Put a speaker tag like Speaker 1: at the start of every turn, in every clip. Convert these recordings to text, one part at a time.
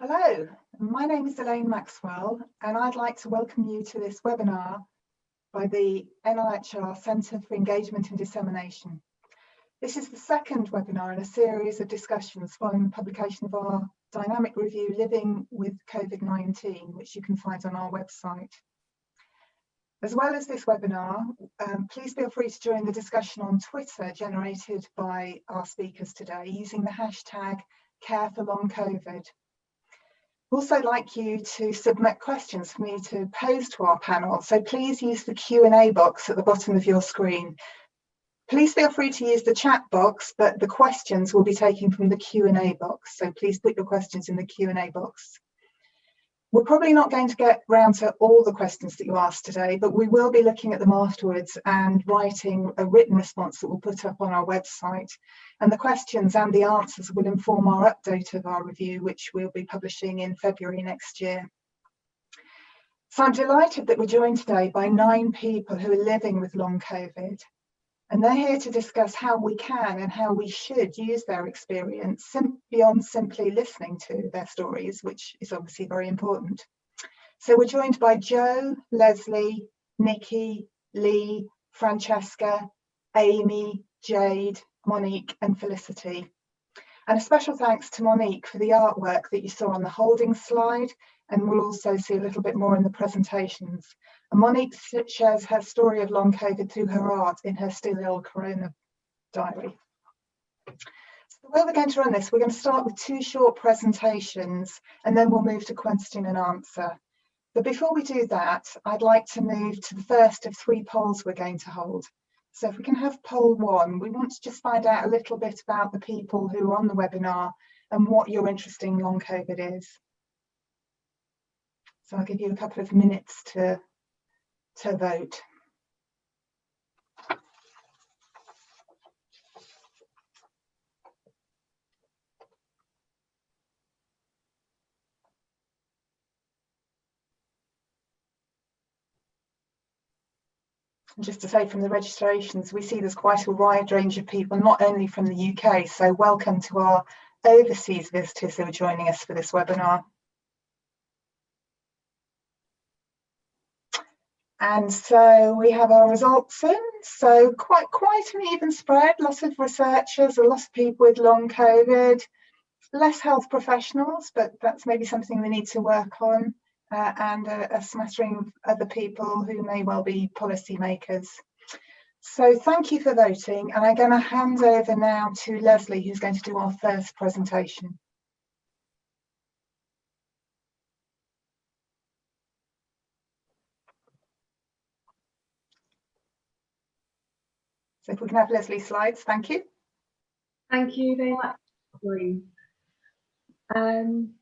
Speaker 1: Hello, my name is Elaine Maxwell and I'd like to welcome you to this webinar by the NIHR Centre for Engagement and Dissemination. This is the second webinar in a series of discussions following the publication of our dynamic review Living with COVID-19, which you can find on our website. As well as this webinar, please feel free to join the discussion on Twitter generated by our speakers today using the hashtag #CareForLongCovid. We'd also like you to submit questions for me to pose to our panel, so please use the Q&A box at the bottom of your screen. Please feel free to use the chat box, but the questions will be taken from the Q&A box, so please put your questions in the Q&A box. We're probably not going to get round to all the questions that you asked today, but we will be looking at them afterwards and writing a written response that we'll put up on our website. And the questions and the answers will inform our update of our review, which we'll be publishing in February next year. So I'm delighted that we're joined today by 9 people who are living with long COVID. And they're here to discuss how we can and how we should use their experience beyond simply listening to their stories, which is obviously very important. So we're joined by Jo, Leslie, Nikki, Lee, Francesca, Amy, Jade, Monique and Felicity. And a special thanks to Monique for the artwork that you saw on the holding slide, and we'll also see a little bit more in the presentations. And Monique shares her story of long COVID through her art in her Still Ill Corona diary. So the way we're going to run this, we're going to start with 2 short presentations and then we'll move to question and answer. But before we do that, I'd like to move to the first of 3 polls we're going to hold. So if we can have poll 1, we want to just find out a little bit about the people who are on the webinar and what your interest in long COVID is. So I'll give you a couple of minutes to vote. And just to say, from the registrations, we see there's quite a wide range of people, not only from the UK, so welcome to our overseas visitors who are joining us for this webinar. And so we have our results in, so quite an even spread, lots of researchers, a lot of people with long COVID, less health professionals, but that's maybe something we need to work on, and a smattering of other people who may well be policymakers. So thank you for voting, and I'm going to hand over now to Leslie, who's going to do our first presentation. So if we can have Leslie's slides, thank you.
Speaker 2: Thank you very much, Maureen. I'm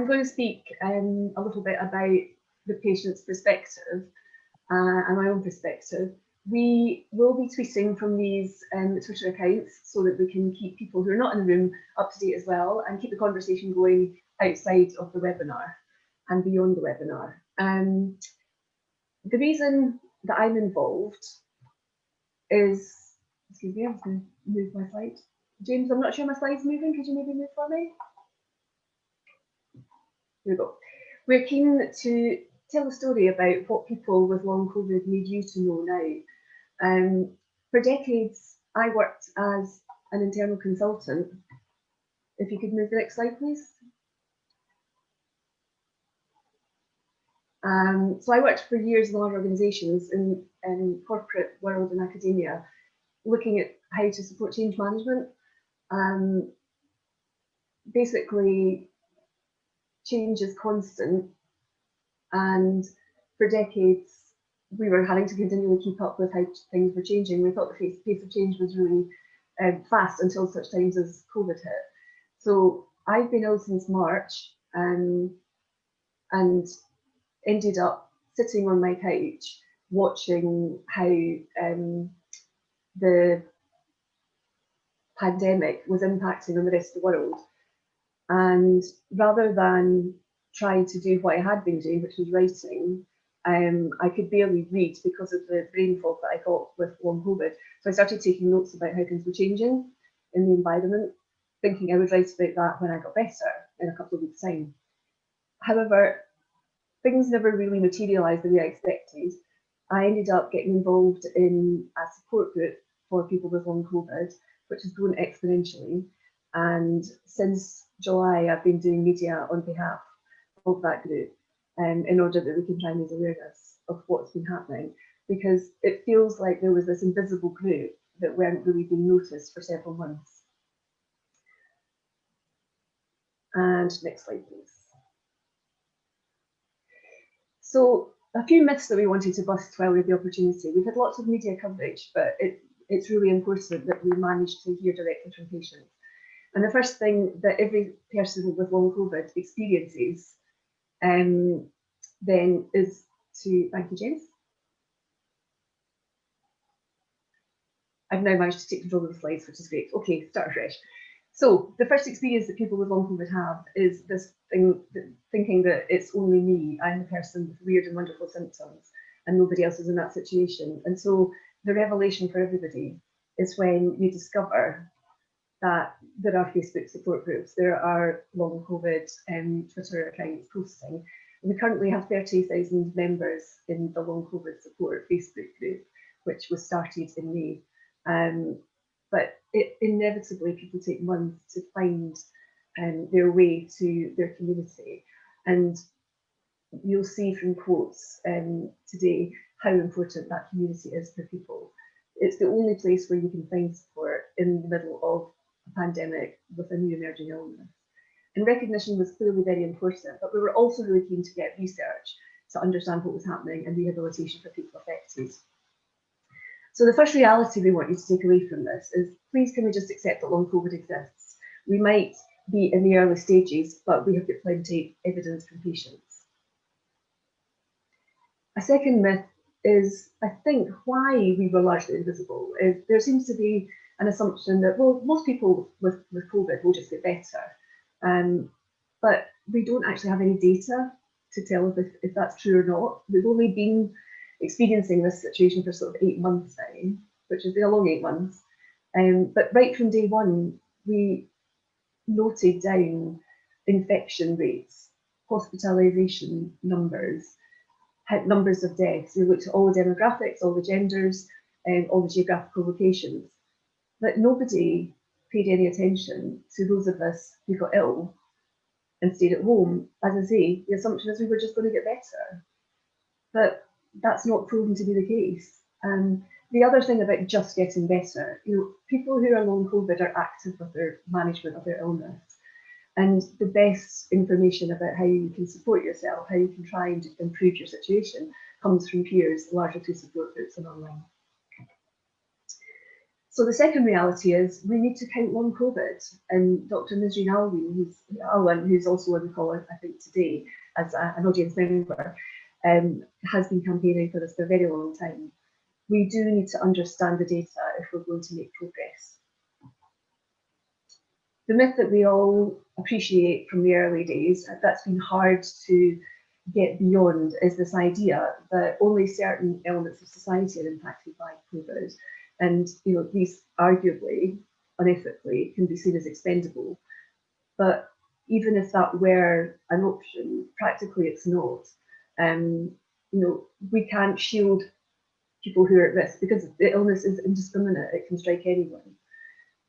Speaker 2: going to speak a little bit about the patient's perspective and my own perspective. We will be tweeting from these Twitter accounts so that we can keep people who are not in the room up to date as well and keep the conversation going outside of the webinar and beyond the webinar. The reason that I'm involved is, excuse me, I'm going to move my slide. James, I'm not sure my slide's moving. Could you maybe move for me? Here we go. We're keen to tell a story about what people with long COVID need you to know now. For decades, I worked as an internal consultant. If you could move the next slide, please. So I worked for years in large organisations in corporate world and academia, looking at how to support change management. Basically, change is constant, and for decades we were having to continually keep up with how things were changing. We thought the pace of change was really fast until such times as COVID hit. So I've been ill since March and ended up sitting on my couch watching how the pandemic was impacting on the rest of the world. And rather than trying to do what I had been doing, which was writing, I could barely read because of the brain fog that I got with long COVID. So I started taking notes about how things were changing in the environment. thinking I would write about that when I got better in a couple of weeks' time. However, things never really materialised the way I expected. I ended up getting involved in a support group for people with long COVID, which has grown exponentially. And since July, I've been doing media on behalf of that group in order that we can try and raise awareness of what's been happening, because it feels like there was this invisible group that weren't really being noticed for several months. And next slide, please. So a few myths that we wanted to bust while we had the opportunity. We've had lots of media coverage, but it's really important that we manage to hear directly from patients. And the first thing that every person with long COVID experiences then is to, thank you, James. I've now managed to take control of the slides, which is great. Okay, start afresh. So the first experience that people with long COVID have is this thing, thinking that it's only me, I'm the person with weird and wonderful symptoms, and nobody else is in that situation. And so the revelation for everybody is when you discover that there are Facebook support groups, there are long COVID Twitter accounts posting. We currently have 30,000 members in the long COVID support Facebook group, which was started in May. But inevitably people take months to find their way to their community. And you'll see from quotes today how important that community is for people. It's the only place where you can find support in the middle of a pandemic with a new emerging illness. And recognition was clearly very important, but we were also really keen to get research to understand what was happening and rehabilitation for people affected. So the first reality we want you to take away from this is, please can we just accept that long COVID exists? We might be in the early stages, but we have got plenty of evidence from patients. A second myth is, I think, why we were largely invisible. There seems to be an assumption that, well, most people with COVID will just get better. But we don't actually have any data to tell us if that's true or not. We've only been experiencing this situation for sort of 8 months now, which has been a long 8 months. But right from day one, we noted down infection rates, hospitalisation numbers, numbers of deaths. We looked at all the demographics, all the genders, and all the geographical locations. But nobody paid any attention to those of us who got ill and stayed at home. As I say, the assumption is we were just going to get better. But that's not proven to be the case. The other thing about just getting better, people who are long COVID are active with their management of their illness. And the best information about how you can support yourself, how you can try and improve your situation, comes from peers, largely through support groups and online. So the second reality is we need to count long COVID. And Dr. Nisreen Alwyn, who's also on the call, I think, today as an audience member, has been campaigning for this for a very long time. We do need to understand the data if we're going to make progress. The myth that we all appreciate from the early days, that's been hard to get beyond, is this idea that only certain elements of society are impacted by COVID. And these arguably, unethically, can be seen as expendable. But even if that were an option, practically it's not. We can't shield people who are at risk because the illness is indiscriminate. It can strike anyone.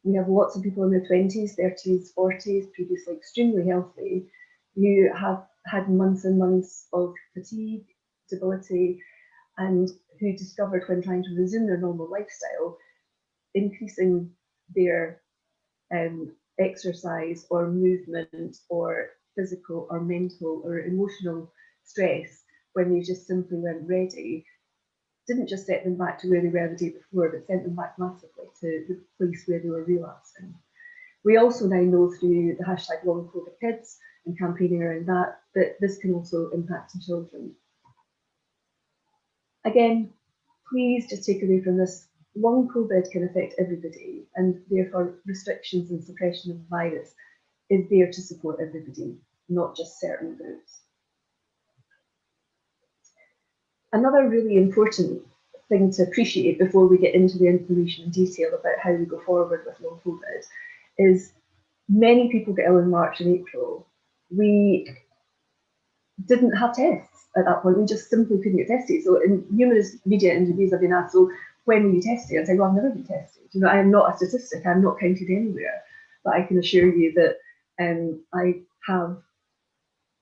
Speaker 2: We have lots of people in their 20s, 30s, 40s, previously extremely healthy, who have had months and months of fatigue, debility, and who discovered when trying to resume their normal lifestyle, increasing their exercise or movement or physical or mental or emotional stress when they just simply weren't ready, didn't just set them back to where they were the day before, but sent them back massively to the place where they were relapsing. We also now know through the hashtag Long COVID Kids and campaigning around that this can also impact on children. Again, please just take away from this, long COVID can affect everybody, and therefore restrictions and suppression of the virus is there to support everybody, not just certain groups. Another really important thing to appreciate before we get into the information and detail about how we go forward with long COVID is many people get ill in March and April. We didn't have tests at that point. We just simply couldn't get tested. So in numerous media interviews I've been asked, so when will you test it? I say, well, I've never been tested. You know, I am not a statistic. I'm not counted anywhere. But I can assure you that I have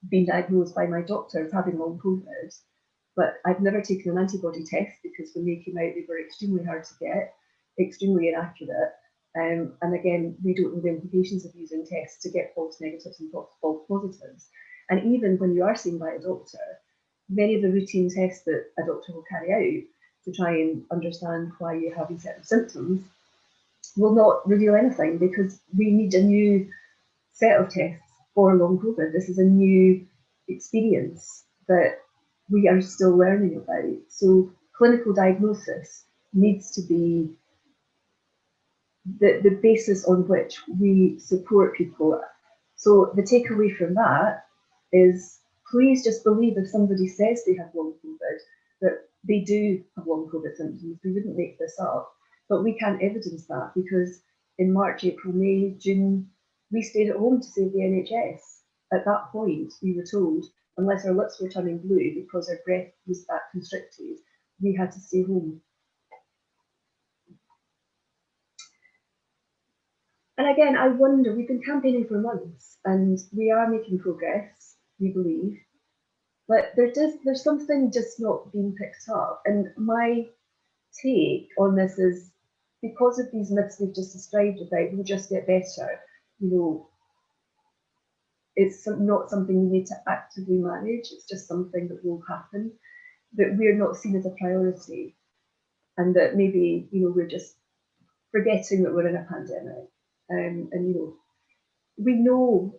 Speaker 2: been diagnosed by my doctor as having long COVID, but I've never taken an antibody test because when they came out, they were extremely hard to get, extremely inaccurate. And again, we don't know the implications of using tests to get false negatives and false positives. And even when you are seen by a doctor, many of the routine tests that a doctor will carry out to try and understand why you're having certain symptoms will not reveal anything, because we need a new set of tests for long COVID. This is a new experience that we are still learning about. So clinical diagnosis needs to be the basis on which we support people. So the takeaway from that is, please just believe if somebody says they have long COVID, that they do have long COVID symptoms. We wouldn't make this up, but we can't evidence that because in March, April, May, June, we stayed at home to save the NHS. At that point, we were told, unless our lips were turning blue because our breath was that constricted, we had to stay home. And again, I wonder, we've been campaigning for months and we are making progress, we believe, but there's something just not being picked up. And my take on this is, because of these myths we've just described about we'll just get better, you know, it's not something we need to actively manage, it's just something that will happen, that we're not seen as a priority, and that maybe, you know, we're just forgetting that we're in a pandemic. And you know, we know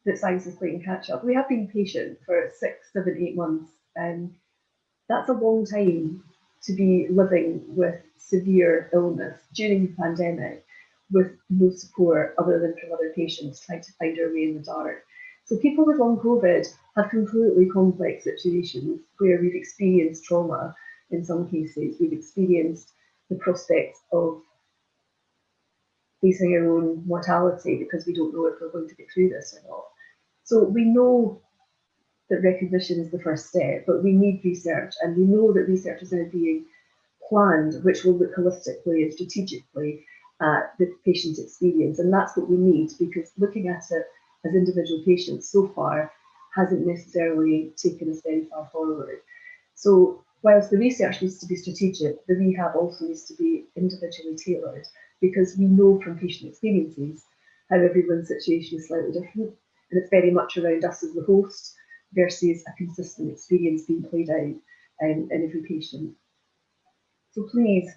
Speaker 2: that science is playing catch up. We have been patient for 6, 7, 8 months, and that's a long time to be living with severe illness during the pandemic with no support other than from other patients trying to find our way in the dark. So people with long COVID have completely complex situations where we've experienced trauma in some cases. We've experienced the prospect of facing our own mortality because we don't know if we're going to get through this or not. So we know that recognition is the first step, but we need research, and we know that research is now being planned, which will look holistically and strategically at the patient experience. And that's what we need, because looking at it as individual patients so far hasn't necessarily taken us very far forward. So whilst the research needs to be strategic, the rehab also needs to be individually tailored, because we know from patient experiences how everyone's situation is slightly different, and it's very much around us as the host versus a consistent experience being played out in every patient. So please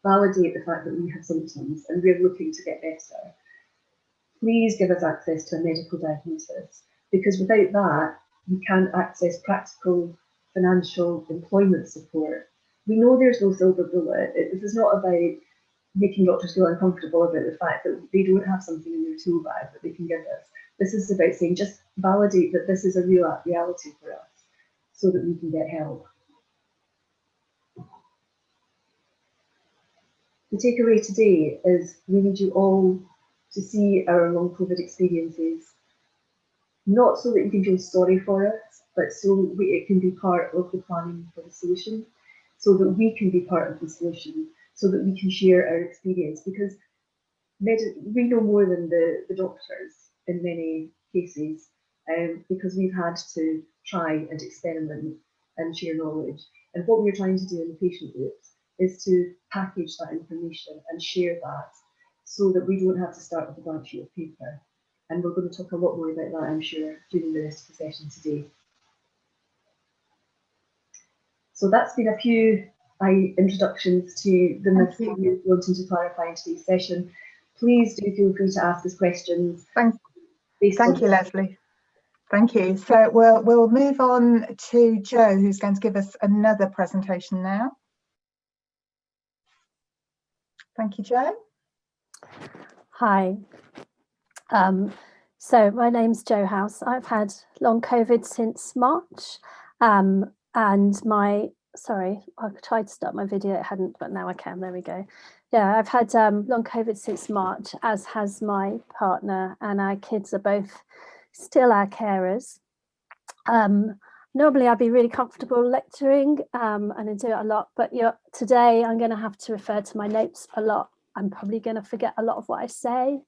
Speaker 2: validate the fact that we have symptoms and we're looking to get better. Please give us access to a medical diagnosis, because without that, we can't access practical, financial, employment support. We know there's no silver bullet. This is not about making doctors feel uncomfortable about the fact that they don't have something in their tool bag that they can give us. This is about saying, just validate that this is a real reality for us so that we can get help. The takeaway today is we need you all to see our long COVID experiences, not so that you can feel sorry for us, but so it can be part of the planning for the solution, so that we can be part of the solution, so that we can share our experience, because we know more than the doctors in many cases, because we've had to try and experiment and share knowledge. And what we're trying to do in the patient groups is to package that information and share that so that we don't have to start with a blank sheet of paper. And we're going to talk a lot more about that, I'm sure, during the rest of the session today. So that's been a few introductions to the myths that we're wanting to clarify in today's session. Please do feel free to ask us questions.
Speaker 1: Thank you, Leslie. Thank you. So we'll move on to Jo, who's going to give us another presentation now. Thank you, Jo.
Speaker 3: Hi. So my name's Jo House. I've had long COVID since March, and my sorry, I tried to start my video, it hadn't, but now I can, there we go. Yeah, I've had long COVID since March, as has my partner, and our kids are both still our carers. Normally I'd be really comfortable lecturing and I do it a lot, but today I'm going to have to refer to my notes a lot. I'm probably going to forget a lot of what I say.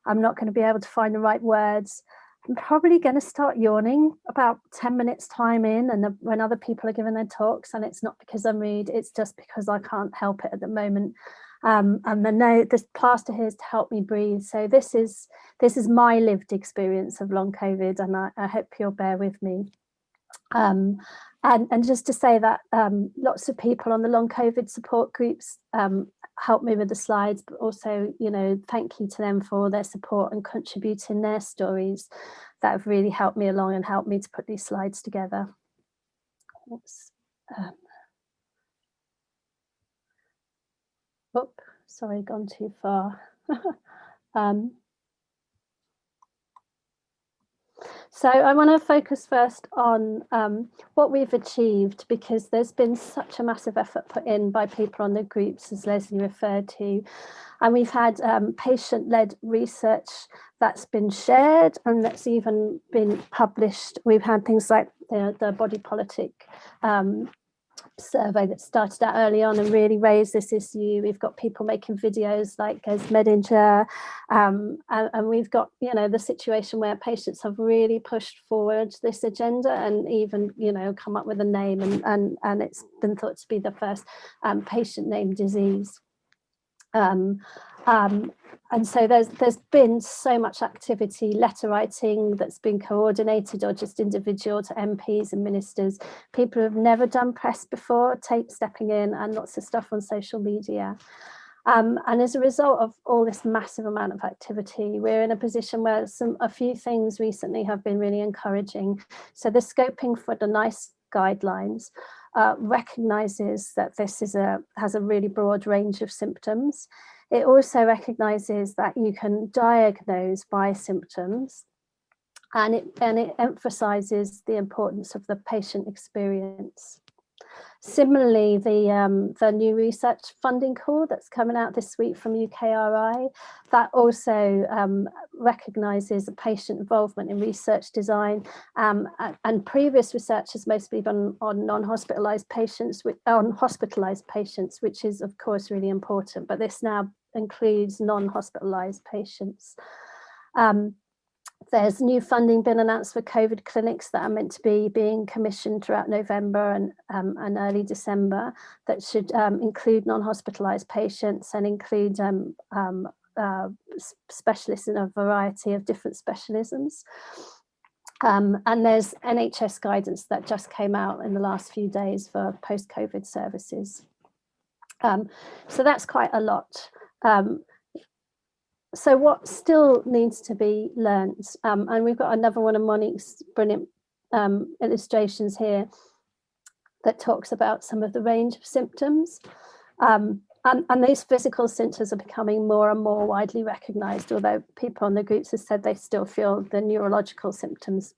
Speaker 3: I'm not going to be able to find the right words. I'm probably going to start yawning about 10 minutes time in, and when other people are giving their talks, and it's not because I'm rude, it's just because I can't help it at the moment. And this plaster here is to help me breathe. So this is my lived experience of long COVID, and I hope you'll bear with me. And just to say that lots of people on the long COVID support groups helped me with the slides, but also, thank you to them for their support and contributing their stories that have really helped me along and helped me to put these slides together. Oops. Sorry, gone too far. So I want to focus first on what we've achieved, because there's been such a massive effort put in by people on the groups, as Leslie referred to. And we've had patient-led research that's been shared and that's even been published. We've had things like the body politic survey that started out early on and really raised this issue. We've got people making videos like as Medinger, and we've got the situation where patients have really pushed forward this agenda and even come up with a name, and it's been thought to be the first patient named disease. And so there's been so much activity, letter writing that's been coordinated or just individual to MPs and ministers, people who have never done press before, stepping in, and lots of stuff on social media. And as a result of all this massive amount of activity, we're in a position where a few things recently have been really encouraging. So the scoping for the NICE guidelines recognises that this has a really broad range of symptoms. It also recognises that you can diagnose by symptoms, and it emphasises the importance of the patient experience. Similarly, the new research funding call that's coming out this week from UKRI, that also recognises the patient involvement in research design, and previous research has mostly been on hospitalised patients, which is of course really important, but this now includes non-hospitalised patients. There's new funding been announced for COVID clinics that are meant to be being commissioned throughout November and early December, that should include non-hospitalised patients and include specialists in a variety of different specialisms. And there's NHS guidance that just came out in the last few days for post-COVID services. So that's quite a lot. So what still needs to be learned, and we've got another one of Monique's brilliant illustrations here that talks about some of the range of symptoms, and these physical symptoms are becoming more and more widely recognised, although people on the groups have said they still feel the neurological symptoms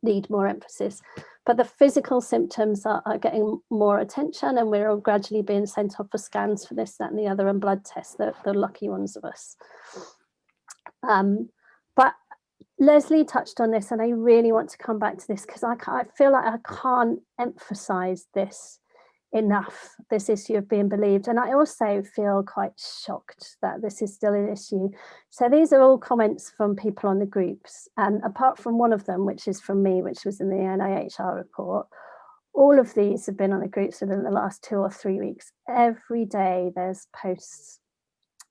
Speaker 3: need more emphasis. But the physical symptoms are getting more attention, and we're all gradually being sent off for scans for this, that and the other, and blood tests, the lucky ones of us. But Leslie touched on this, and I really want to come back to this because I feel like I can't emphasize this enough, this issue of being believed. And I also feel quite shocked that this is still an issue. So these are all comments from people on the groups, and apart from one of them, which is from me, which was in the NIHR report, all of these have been on the groups within the last 2 or 3 weeks. Every day there's posts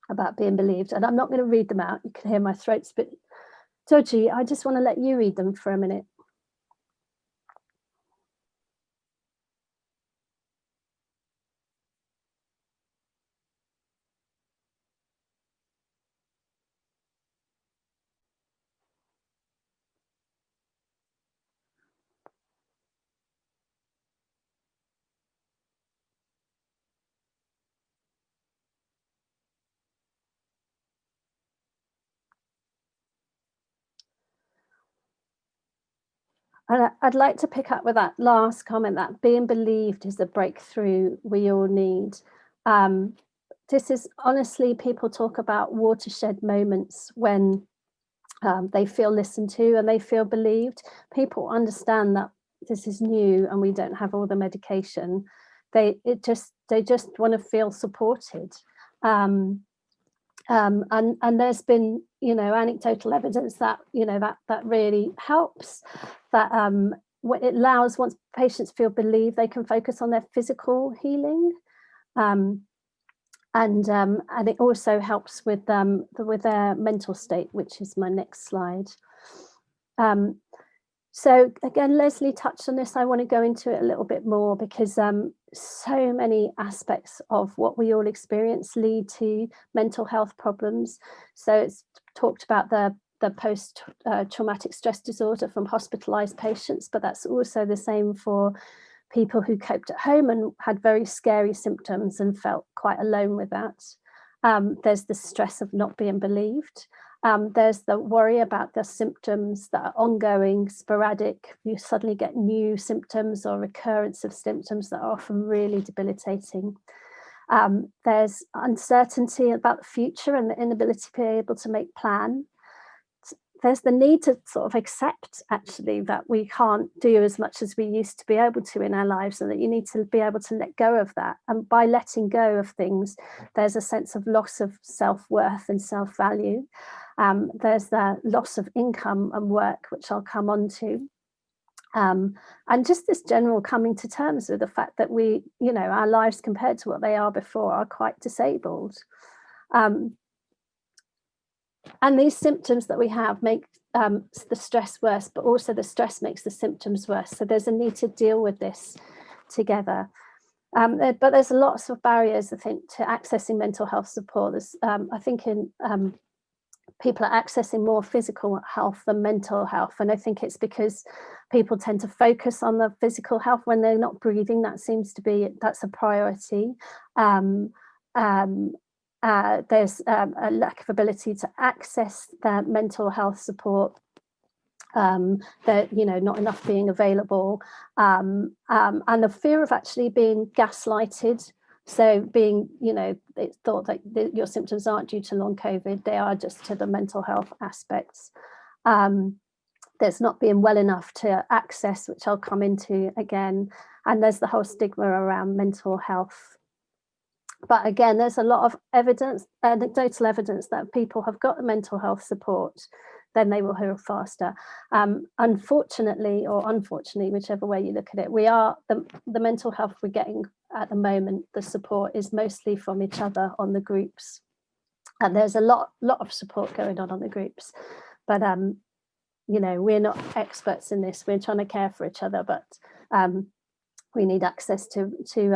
Speaker 3: about being believed, and I'm not going to read them out. You can hear my throat's a bit dodgy. I just want to let you read them for a minute. And I'd like to pick up with that last comment, that being believed is the breakthrough we all need. This is honestly, people talk about watershed moments when they feel listened to and they feel believed. People understand that this is new and we don't have all the medication. They just want to feel supported. And there's been, anecdotal evidence that, that really helps, that it allows, once patients feel believed, they can focus on their physical healing. And it also helps with their mental state, which is my next slide. So again, Leslie touched on this. I want to go into it a little bit more because so many aspects of what we all experience lead to mental health problems. So it's talked about the post-traumatic stress disorder from hospitalized patients, but that's also the same for people who coped at home and had very scary symptoms and felt quite alone with that. There's the stress of not being believed. There's the worry about the symptoms that are ongoing, sporadic. You suddenly get new symptoms or recurrence of symptoms that are often really debilitating. There's uncertainty about the future and the inability to be able to make plans. There's the need to sort of accept, actually, that we can't do as much as we used to be able to in our lives, and that you need to be able to let go of that. And by letting go of things, there's a sense of loss of self-worth and self-value. There's the loss of income and work, which I'll come on to. And just this general coming to terms with the fact that our lives compared to what they are before are quite disabled. And these symptoms that we have make the stress worse, but also the stress makes the symptoms worse. So there's a need to deal with this together. But there's lots of barriers, I think, to accessing mental health support. There's, I think people are accessing more physical health than mental health. And I think it's because people tend to focus on the physical health when they're not breathing. That's a priority. There's a lack of ability to access their mental health support, not enough being available, and the fear of actually being gaslighted. So being, it's thought that your symptoms aren't due to long COVID, they are just to the mental health aspects. There's not being well enough to access, which I'll come into again, and there's the whole stigma around mental health. But again, there's a lot of evidence, anecdotal evidence, that people have got the mental health support, then they will heal faster. Unfortunately, or unfortunately, whichever way you look at it, the mental health we're getting at the moment, the support is mostly from each other on the groups. And there's a lot of support going on the groups. But, we're not experts in this. We're trying to care for each other, but we need access to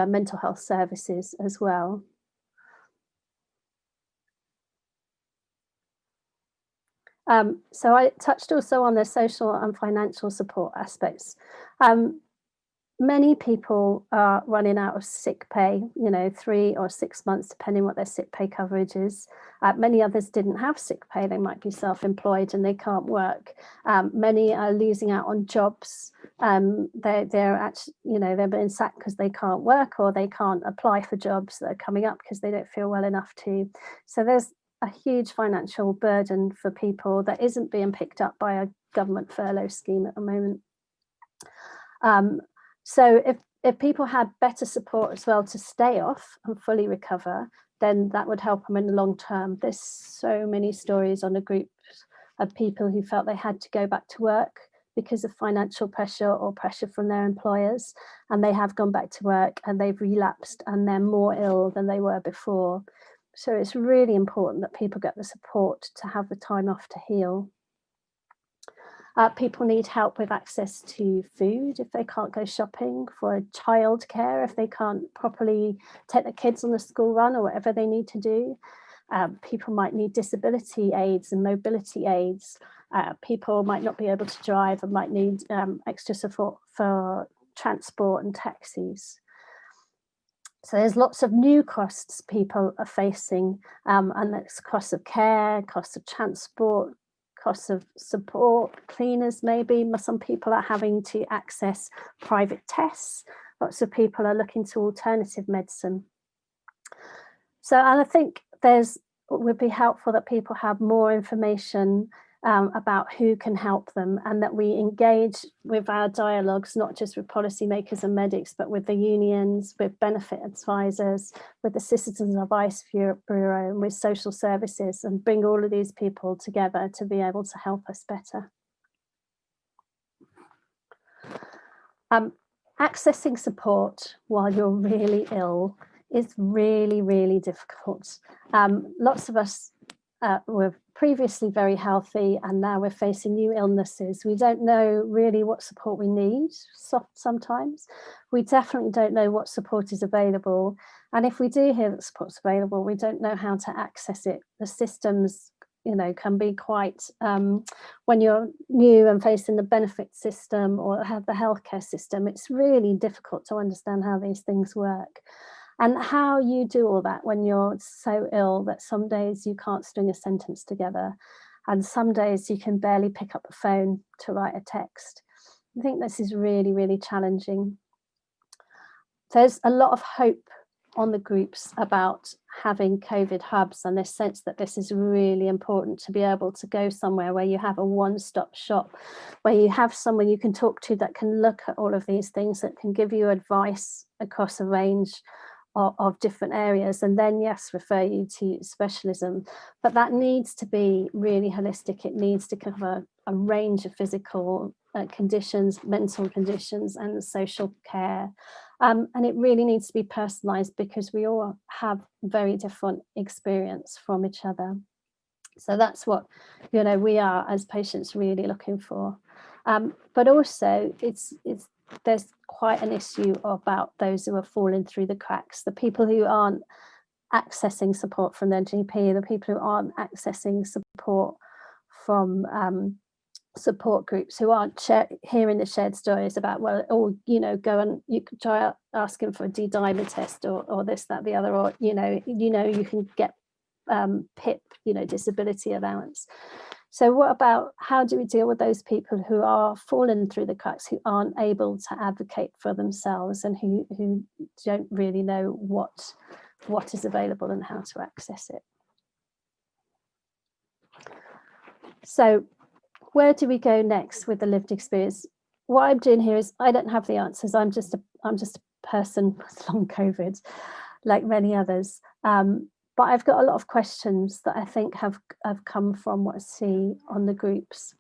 Speaker 3: mental health services as well. So I touched also on the social and financial support aspects. Many people are running out of sick pay, 3 or 6 months, depending what their sick pay coverage is. Many others didn't have sick pay. They might be self-employed and they can't work. Many are losing out on jobs. They're actually, they're being sacked because they can't work, or they can't apply for jobs that are coming up because they don't feel well enough to. So there's a huge financial burden for people that isn't being picked up by a government furlough scheme at the moment. So if people had better support as well to stay off and fully recover, then that would help them in the long term. There's so many stories on the groups of people who felt they had to go back to work because of financial pressure or pressure from their employers, and they have gone back to work and they've relapsed and they're more ill than they were before. So it's really important that people get the support to have the time off to heal. People need help with access to food if they can't go shopping, for childcare if they can't properly take the kids on the school run or whatever they need to do. People might need disability aids and mobility aids. People might not be able to drive and might need extra support for transport and taxis. So there's lots of new costs people are facing, and that's costs of care, costs of transport, costs of support, cleaners maybe. Some people are having to access private tests. Lots of people are looking to alternative medicine. So, and I think it would be helpful that people have more information about who can help them, and that we engage with our dialogues, not just with policymakers and medics, but with the unions, with benefit advisors, with the Citizens Advice Bureau, and with social services, and bring all of these people together to be able to help us better. Accessing support while you're really ill is really, really difficult. Lots of us were previously very healthy, and now we're facing new illnesses. We don't know really what support we need sometimes. We definitely don't know what support is available. And if we do hear that support's available, we don't know how to access it. The systems, can be quite, when you're new and facing the benefit system or have the healthcare system, it's really difficult to understand how these things work. And how you do all that when you're so ill that some days you can't string a sentence together, and some days you can barely pick up the phone to write a text. I think this is really, really challenging. There's a lot of hope on the groups about having COVID hubs, and this sense that this is really important, to be able to go somewhere where you have a one-stop shop, where you have someone you can talk to that can look at all of these things, that can give you advice across a range of different areas, and then yes, refer you to specialism. But that needs to be really holistic. It needs to cover a range of physical conditions, mental conditions, and social care. And it really needs to be personalised, because we all have very different experience from each other. So that's what we are as patients really looking for. But also there's quite an issue about those who are falling through the cracks, the people who aren't accessing support from their GP, the people who aren't accessing support from support groups, who aren't hearing the shared stories about, well, go and you can try asking for a D-dimer test or this, that, the other, or you can get PIP, disability allowance. So what about, how do we deal with those people who are falling through the cracks, who aren't able to advocate for themselves, and who don't really know what is available and how to access it? So where do we go next with the lived experience? What I'm doing here is, I don't have the answers. I'm just a person with long COVID, like many others. But I've got a lot of questions that I think have come from what I see on the groups.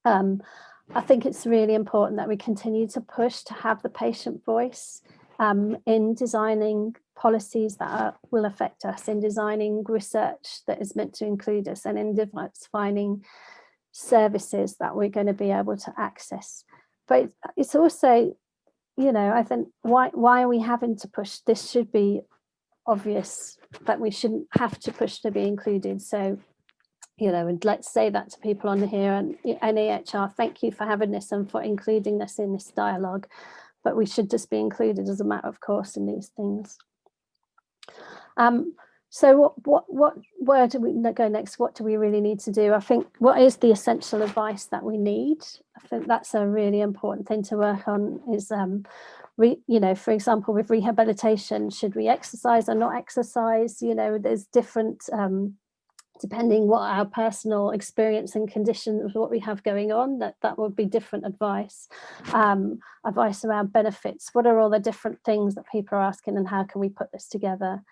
Speaker 3: I think it's really important that we continue to push to have the patient voice in designing policies that will affect us, in designing research that is meant to include us, and in defining services that we're going to be able to access. But it's also, I think, why are we having to push? This should be obvious that we shouldn't have to push to be included. So, and let's say that to people on here, and NAHR, thank you for having this and for including this in this dialogue, but we should just be included as a matter of course in these things. So where do we go next? What do we really need to do? I think, what is the essential advice that we need? I think that's a really important thing to work on, is for example, with rehabilitation, should we exercise or not exercise? There's different, depending what our personal experience and conditions, what we have going on, that would be different advice. Advice around benefits. What are all the different things that people are asking, and how can we put this together?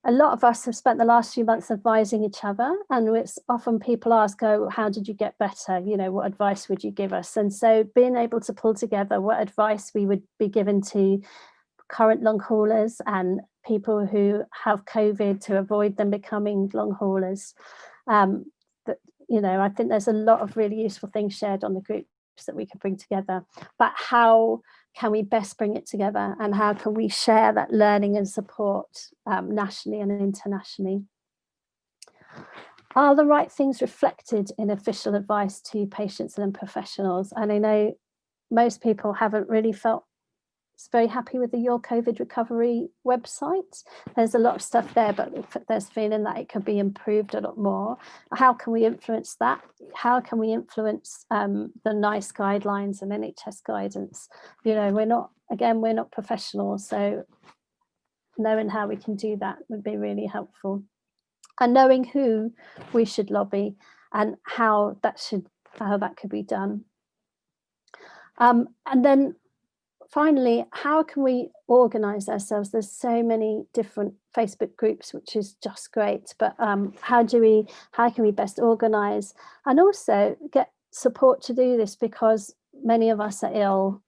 Speaker 3: A lot of us have spent the last few months advising each other, and it's often people ask, oh, how did you get better? What advice would you give us? And so being able to pull together what advice we would be given to current long haulers and people who have COVID to avoid them becoming long haulers. I think there's a lot of really useful things shared on the groups that we could bring together, but how can we best bring it together, and how can we share that learning and support nationally and internationally? Are the right things reflected in official advice to patients and professionals? And I know most people haven't really felt very happy with the Your COVID Recovery website. There's a lot of stuff there, but there's a feeling that it could be improved a lot more. How can we influence that? How can we influence the NICE guidelines and NHS guidance? You know, we're not professionals, so knowing how we can do that would be really helpful. And knowing who we should lobby and how that could be done. And then finally, how can we organise ourselves? There's so many different Facebook groups, which is just great. But how can we best organise and also get support to do this, because many of us are ill,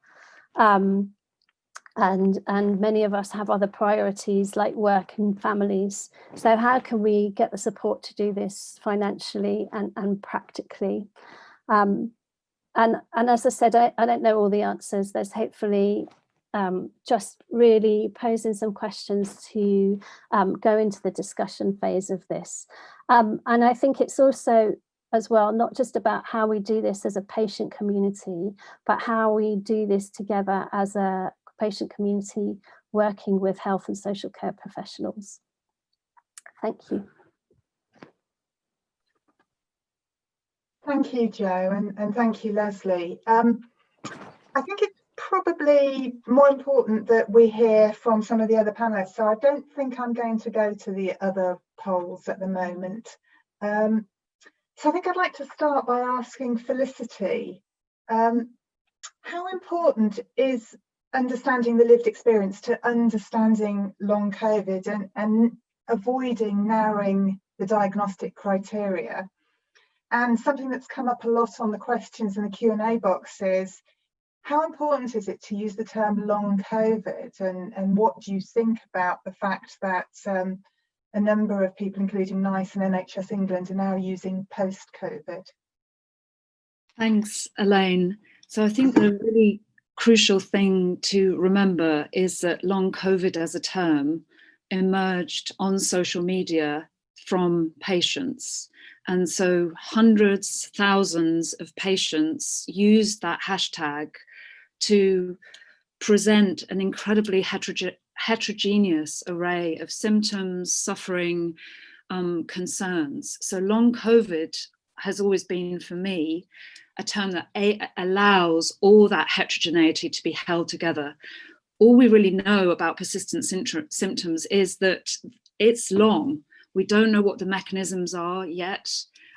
Speaker 3: and many of us have other priorities like work and families. So how can we get the support to do this financially and practically? And as I said, I don't know all the answers. There's hopefully just really posing some questions to go into the discussion phase of this. And I think it's also as well, not just about how we do this as a patient community, but how we do this together as a patient community working with health and social care professionals. Thank you.
Speaker 1: Thank you, Jo, and thank you, Leslie. I think it's probably more important that we hear from some of the other panelists, so I don't think I'm going to go to the other polls at the moment. So I think I'd like to start by asking Felicity, how important is understanding the lived experience to understanding long COVID and avoiding narrowing the diagnostic criteria? And something that's come up a lot on the questions in the Q&A box is, how important is it to use the term long COVID? And what do you think about the fact that a number of people, including NICE and NHS England, are now using post-COVID?
Speaker 4: Thanks, Elaine. So I think the really crucial thing to remember is that long COVID as a term emerged on social media from patients. And so hundreds, thousands of patients used that hashtag to present an incredibly heterogeneous array of symptoms, suffering, concerns. So long COVID has always been, for me, a term that allows all that heterogeneity to be held together. All we really know about persistent symptoms is that it's long. We don't know what the mechanisms are yet.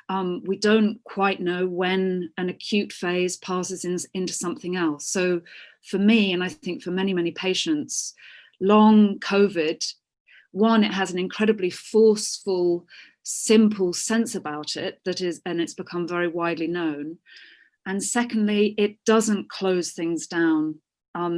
Speaker 4: We don't quite know when an acute phase passes into something else. So for me, and I think for many, many patients, long COVID, one, it has an incredibly forceful, simple sense about it and it's become very widely known. And secondly, it doesn't close things down.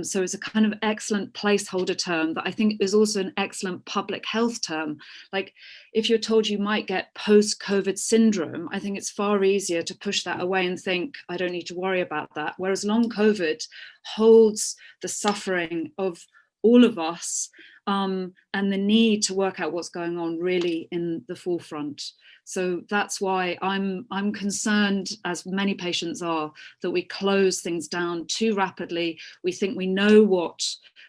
Speaker 4: So it's a kind of excellent placeholder term that I think is also an excellent public health term. Like if you're told you might get post-COVID syndrome, I think it's far easier to push that away and think, I don't need to worry about that. Whereas long COVID holds the suffering of all of us and the need to work out what's going on really in the forefront. So that's why I'm concerned, as many patients are, that we close things down too rapidly. We think we know what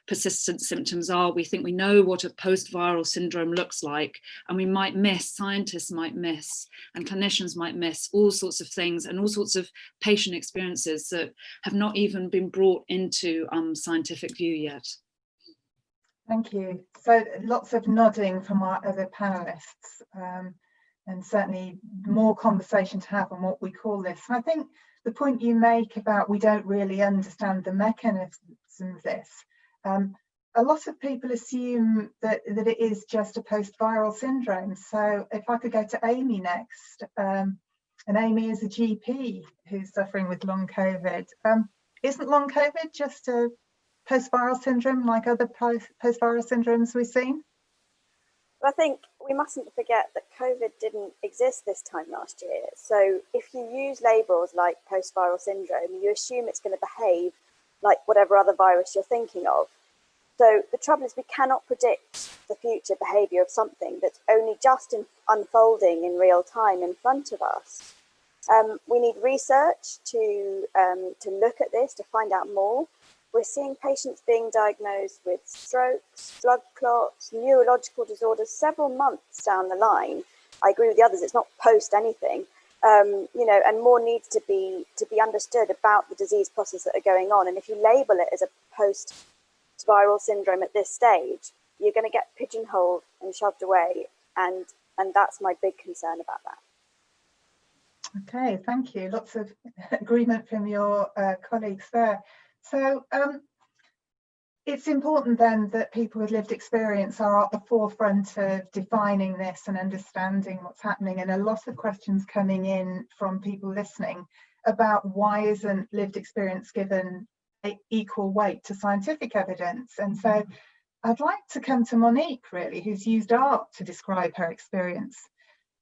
Speaker 4: persistent symptoms are. We think we know what a post-viral syndrome looks like, and we might miss, scientists might miss, and clinicians might miss all sorts of things and all sorts of patient experiences that have not even been brought into scientific view yet.
Speaker 1: Thank you. So lots of nodding from our other panelists, and certainly more conversation to have on what we call this. And I think the point you make about we don't really understand the mechanisms of this, a lot of people assume that it is just a post-viral syndrome. So if I could go to Amy next, and Amy is a GP who's suffering with long COVID. Isn't long COVID just a post-viral syndrome like other post-viral syndromes we've seen?
Speaker 5: I think we mustn't forget that COVID didn't exist this time last year. So if you use labels like post-viral syndrome, you assume it's going to behave like whatever other virus you're thinking of. So the trouble is we cannot predict the future behaviour of something that's only just unfolding in real time in front of us. We need research to look at this, to find out more. we're seeing patients being diagnosed with strokes, blood clots, neurological disorders several months down the line. I agree with the others, it's not post anything, you know, and more needs to be understood about the disease process that are going on. And if you label it as a post-viral syndrome at this stage, you're going to get pigeonholed and shoved away. And that's my big concern about that.
Speaker 1: Okay, thank you. Lots of agreement from your colleagues there. So it's important then that people with lived experience are at the forefront of defining this and understanding what's happening. And a lot of questions coming in from people listening about why isn't lived experience given equal weight to scientific evidence. And so I'd like to come to Monique, really, who's used art to describe her experience.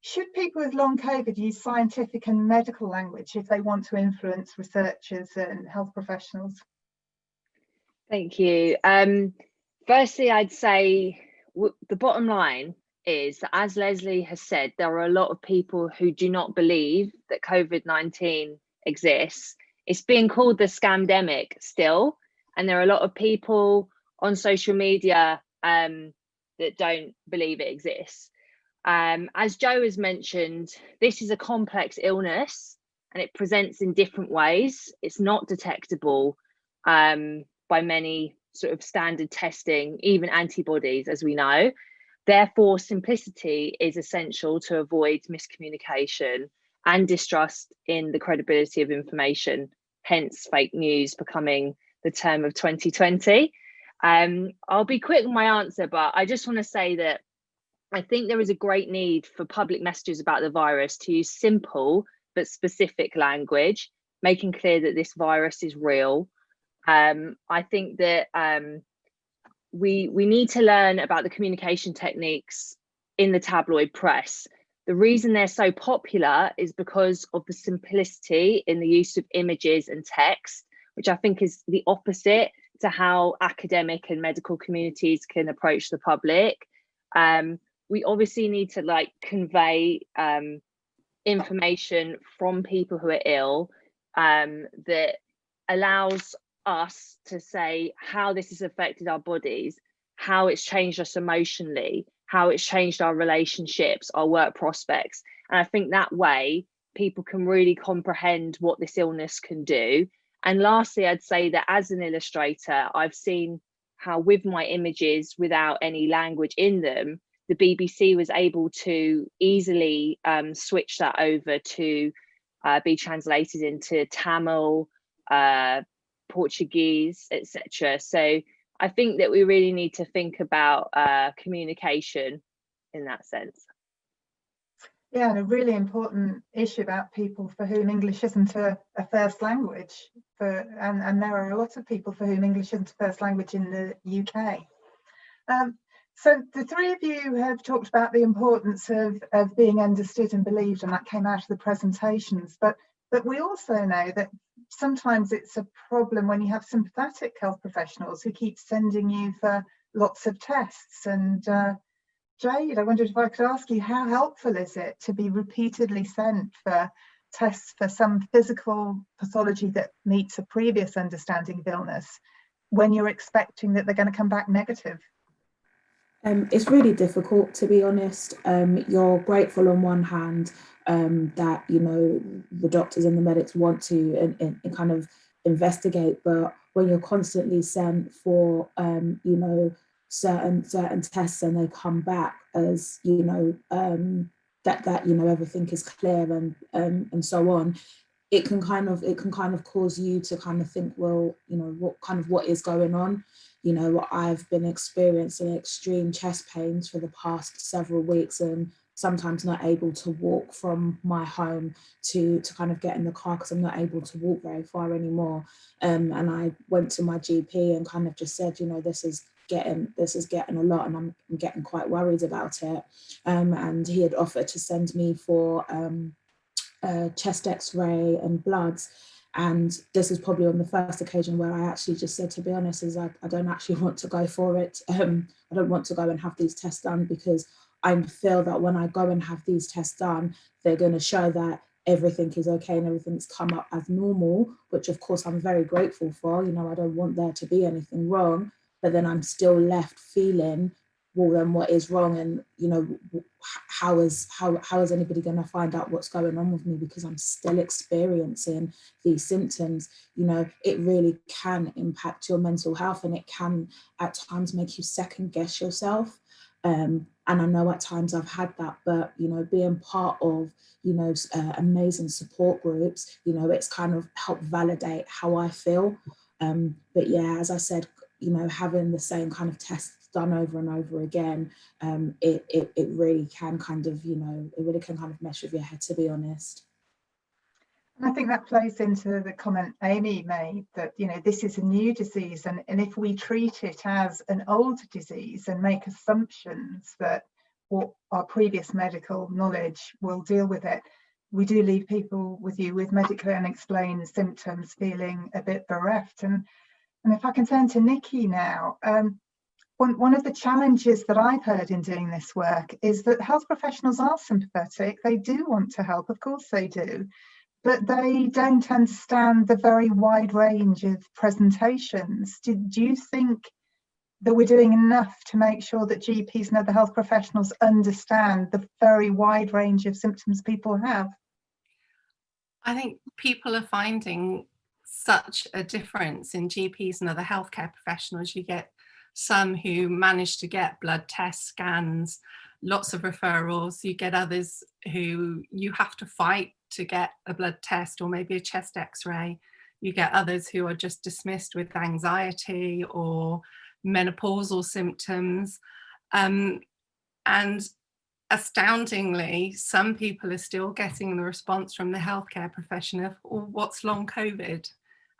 Speaker 1: Should people with long COVID use scientific and medical language if they want to influence researchers and health professionals?
Speaker 6: Thank you. Firstly, I'd say the bottom line is that, as Leslie has said, there are a lot of people who do not believe that COVID-19 exists. It's being called the scamdemic still, and there are a lot of people on social media that don't believe it exists. As Joe has mentioned, this is a complex illness and it presents in different ways. It's not detectable by many sort of standard testing, even antibodies, as we know. Therefore, simplicity is essential to avoid miscommunication and distrust in the credibility of information, hence fake news becoming the term of 2020. I'll be quick in my answer, but I just want to say that I think there is a great need for public messages about the virus to use simple but specific language, making clear that this virus is real. I think that we need to learn about the communication techniques in the tabloid press. The reason they're so popular is because of the simplicity in the use of images and text, which I think is the opposite to how academic and medical communities can approach the public. We obviously need to convey information from people who are ill that allows us to say how this has affected our bodies, how it's changed us emotionally, how it's changed our relationships, our work prospects. And I think that way people can really comprehend what this illness can do. And lastly, I'd say that as an illustrator, I've seen how with my images without any language in them, the BBC was able to easily switch that over to be translated into Tamil, Portuguese, etc. So I think that we really need to think about communication in that sense.
Speaker 1: Yeah, and a really important issue about people for whom English isn't a first language, and there are a lot of people for whom English isn't a first language in the UK. So the three of you have talked about the importance of being understood and believed, and that came out of the presentations. But we also know that sometimes it's a problem when you have sympathetic health professionals who keep sending you for lots of tests. And Jade, I wondered if I could ask you, how helpful is it to be repeatedly sent for tests for some physical pathology that meets a previous understanding of illness when you're expecting that they're going to come back negative?
Speaker 7: It's really difficult, to be honest. You're grateful on one hand that, you know, the doctors and the medics want to and kind of investigate, but when you're constantly sent for, you know, certain tests and they come back as, you know, that you know, everything is clear and so on, it can kind of cause you to kind of think, well, you know, what is going on? You know, I've been experiencing extreme chest pains for the past several weeks and sometimes not able to walk from my home to kind of get in the car because I'm not able to walk very far anymore. And I went to my GP and kind of just said, you know, this is getting a lot and I'm getting quite worried about it. And he had offered to send me for chest x-ray and bloods. And this is probably on the first occasion where I actually just said, to be honest, is I don't actually want to go for it. I don't want to go and have these tests done because I feel that when I go and have these tests done, they're going to show that everything is okay and everything's come up as normal, which of course I'm very grateful for. You know, I don't want there to be anything wrong, but then I'm still left feeling, well, then what is wrong? And, you know, how is anybody going to find out what's going on with me because I'm still experiencing these symptoms? You know, it really can impact your mental health, and it can at times make you second guess yourself. And I know at times I've had that, but, you know, being part of, you know, amazing support groups, you know, it's kind of helped validate how I feel. But yeah, as I said, you know, having the same kind of tests done over and over again, it really can kind of, you know, it really can kind of mess with your head, to be honest.
Speaker 1: And I think that plays into the comment Amy made that, you know, this is a new disease, and if we treat it as an old disease and make assumptions that what our previous medical knowledge will deal with it, we do leave people with medically unexplained symptoms feeling a bit bereft. And if I can turn to Nikki now, one of the challenges that I've heard in doing this work is that health professionals are sympathetic. They do want to help, of course they do, but they don't understand the very wide range of presentations. Do you think that we're doing enough to make sure that GPs and other health professionals understand the very wide range of symptoms people have?
Speaker 8: I think people are finding such a difference in GPs and other healthcare professionals. You get some who manage to get blood tests, scans, lots of referrals. You get others who you have to fight to get a blood test or maybe a chest x-ray. You get others who are just dismissed with anxiety or menopausal symptoms. And astoundingly, some people are still getting the response from the healthcare profession of, oh, what's long COVID?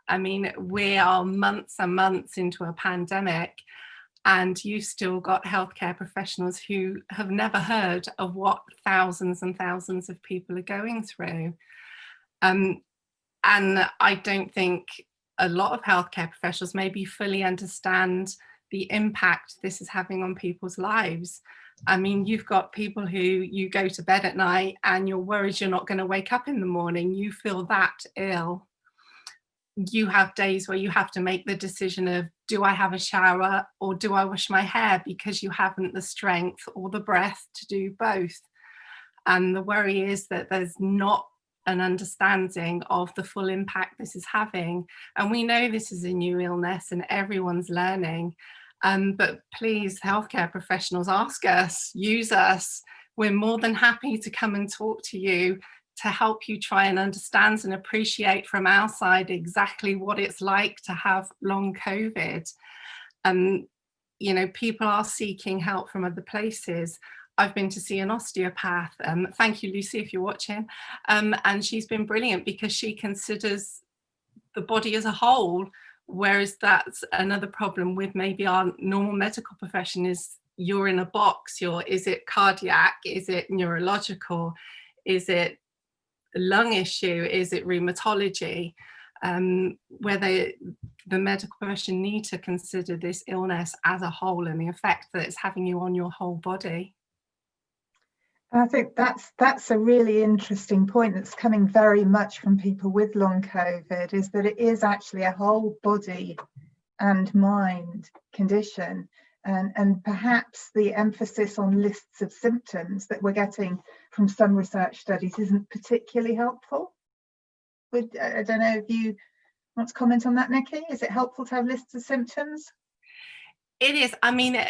Speaker 8: I mean, we are months and months into a pandemic, and you've still got healthcare professionals who have never heard of what thousands and thousands of people are going through. And I don't think a lot of healthcare professionals maybe fully understand the impact this is having on people's lives. I mean, you've got people who you go to bed at night and you're worried you're not going to wake up in the morning. You feel that ill. You have days where you have to make the decision of, do I have a shower or do I wash my hair, because you haven't the strength or the breath to do both. And the worry is that there's not an understanding of the full impact this is having. And we know this is a new illness and everyone's learning. But please, healthcare professionals, ask us, use us. We're more than happy to come and talk to you to help you try and understand and appreciate from our side exactly what it's like to have long COVID. You know, people are seeking help from other places. I've been to see an osteopath. Thank you, Lucy, if you're watching. And she's been brilliant because she considers the body as a whole, whereas that's another problem with maybe our normal medical profession is you're in a box. Is it cardiac? Is it neurological? Is it a lung issue? Is it rheumatology? Where the medical profession need to consider this illness as a whole and the effect that it's having you on your whole body.
Speaker 1: I think that's a really interesting point that's coming very much from people with long COVID, is that it is actually a whole body and mind condition. And perhaps the emphasis on lists of symptoms that we're getting from some research studies isn't particularly helpful. I don't know if you want to comment on that, Nikki. Is it helpful to have lists of symptoms?
Speaker 8: It is. I mean,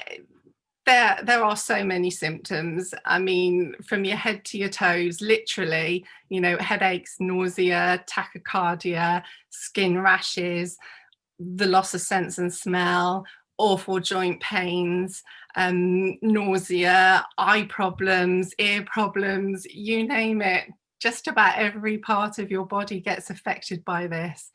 Speaker 8: there are so many symptoms. I mean, from your head to your toes, literally, you know, headaches, nausea, tachycardia, skin rashes, the loss of sense and smell, awful joint pains, nausea, eye problems, ear problems, you name it. Just about every part of your body gets affected by this.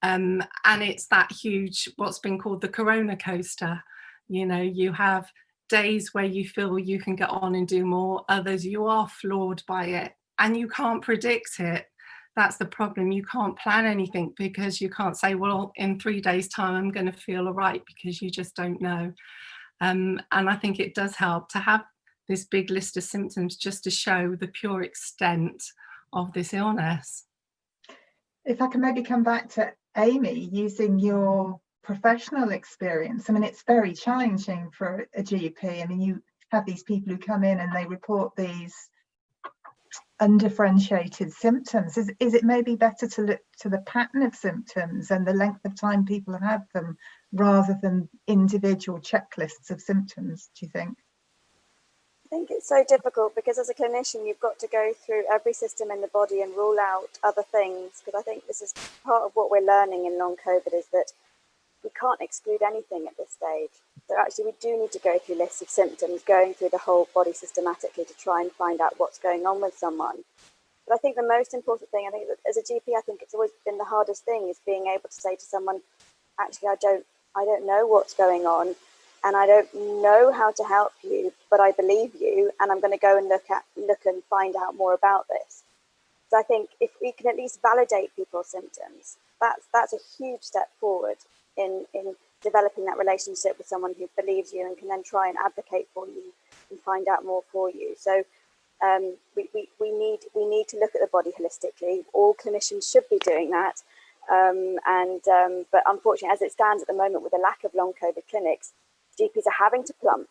Speaker 8: And it's that huge, what's been called the corona coaster. You know, you have days where you feel you can get on and do more, others you are floored by it and you can't predict it. That's the problem. You can't plan anything because you can't say, well, in 3 days' time, I'm going to feel all right, because you just don't know. And I think it does help to have this big list of symptoms just to show the pure extent of this illness.
Speaker 1: If I can maybe come back to Amy, using your professional experience, I mean, it's very challenging for a GP. I mean, you have these people who come in and they report these undifferentiated symptoms. Is it maybe better to look to the pattern of symptoms and the length of time people have had them rather than individual checklists of symptoms, do you think?
Speaker 5: I think it's so difficult because as a clinician, you've got to go through every system in the body and rule out other things, because I think this is part of what we're learning in long COVID, is that we can't exclude anything at this stage. So actually we do need to go through lists of symptoms, going through the whole body systematically to try and find out what's going on with someone. But I think the most important thing, I think that as a GP, I think it's always been the hardest thing, is being able to say to someone, actually, I don't know what's going on, and I don't know how to help you, but I believe you, and I'm going to go and look and find out more about this. So I think if we can at least validate people's symptoms, that's a huge step forward in developing that relationship with someone who believes you and can then try and advocate for you and find out more for you. So we need to look at the body holistically. All clinicians should be doing that. But unfortunately, as it stands at the moment, with the lack of long COVID clinics, GPs are having to plump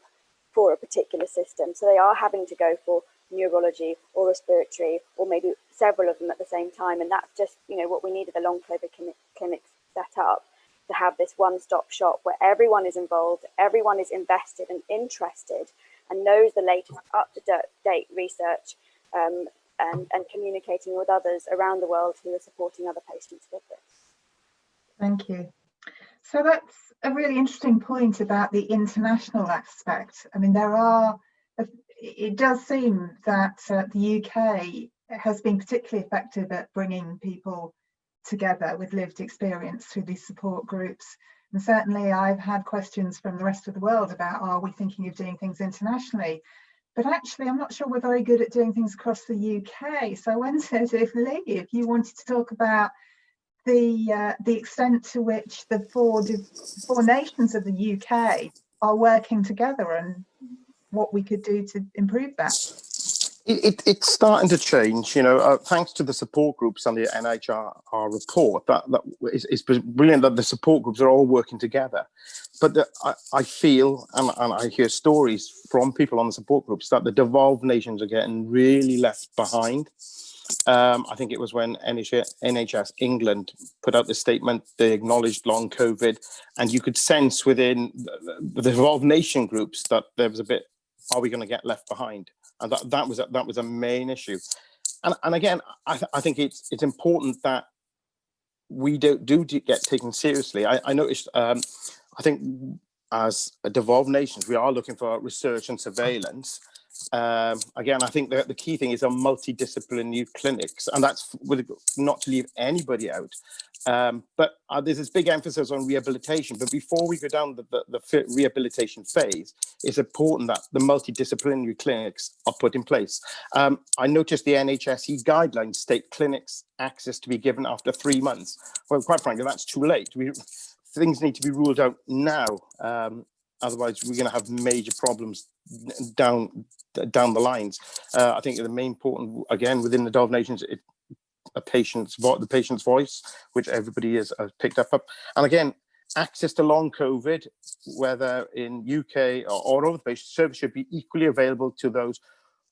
Speaker 5: for a particular system. So they are having to go for neurology or respiratory, or maybe several of them at the same time. And that's just, what we needed the long COVID clinics set up, to have this one-stop shop where everyone is involved, everyone is invested and interested, and knows the latest up-to-date research, and communicating with others around the world who are supporting other patients with this.
Speaker 1: Thank you. So that's a really interesting point about the international aspect. I mean, it does seem that the UK has been particularly effective at bringing people together with lived experience through these support groups. And certainly I've had questions from the rest of the world about, are we thinking of doing things internationally? But actually, I'm not sure we're very good at doing things across the UK. So I wondered if Lee, if you wanted to talk about the extent to which the four nations of the UK are working together and what we could do to improve that.
Speaker 9: It's starting to change, thanks to the support groups and the NHR report. It's brilliant that the support groups are all working together. But I feel, and I hear stories from people on the support groups, that the devolved nations are getting really left behind. I think it was when NHS England put out the statement, they acknowledged long COVID, and you could sense within the devolved nation groups that there was a bit, are we going to get left behind? And that was a main issue. And again, I think it's important that we do get taken seriously. I noticed, I think as a devolved nations, we are looking for research and surveillance. Again, I think that the key thing is a multidisciplinary clinics, and that's not to leave anybody out. But there's this big emphasis on rehabilitation. But before we go down the rehabilitation phase, it's important that the multidisciplinary clinics are put in place. I noticed the NHSE guidelines state clinics access to be given after 3 months. Well, quite frankly, that's too late. Things need to be ruled out now. Otherwise, we're going to have major problems down the lines. I think the main important, again, within the devolved nations, the patient's voice, which everybody has picked up. And again, access to long COVID, whether in UK or all over the place, service should be equally available to those